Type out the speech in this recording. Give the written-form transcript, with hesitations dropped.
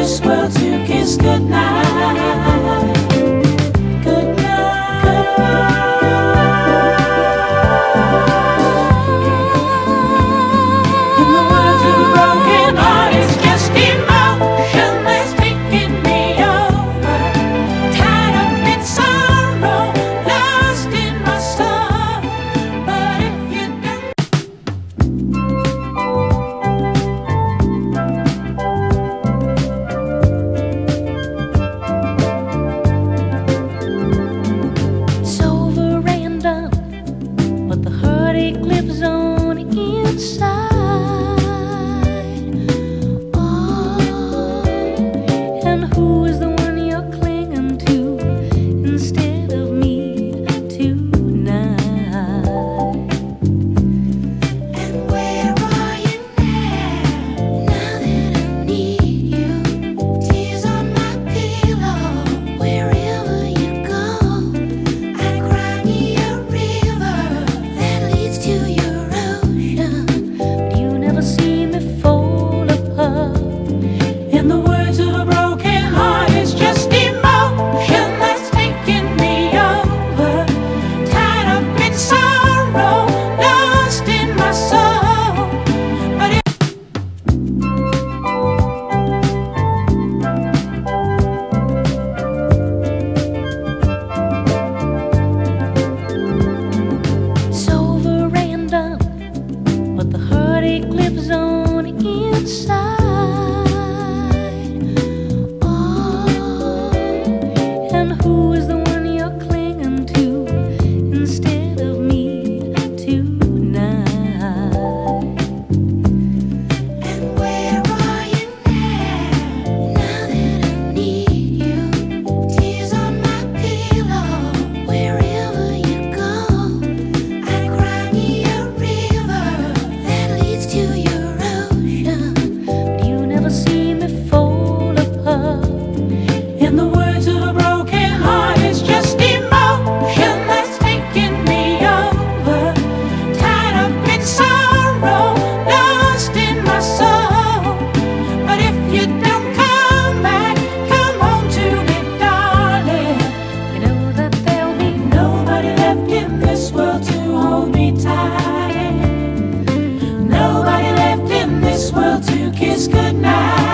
this world to kiss goodnight. Lives on inside. Oh, and who is the one you're clinging to instead of me tonight? And where are you now that I need you? Tears on my pillow, wherever you go, I cry me a river that leads to you. See me fall apart. In the words of a broken heart, it's just emotion that's taking me over. Tied up in sorrow, lost in my soul. But it's over and done, but the heartache lives on inside. Oh, and who is the one you're clinging to instead of me tonight? And where are you now that I need you? Tears on my pillow, wherever you go, I cry me a river that leads to your ocean. But you never see me fall apart. in the words of a broken heart, it's just emotion that's taking me over. Tied up in sorrow, lost in my soul. But if you don't come back, come home to me, darling. You know that there'll be Nobody left in this world to hold me tight. Nobody left in this world to kiss goodnight.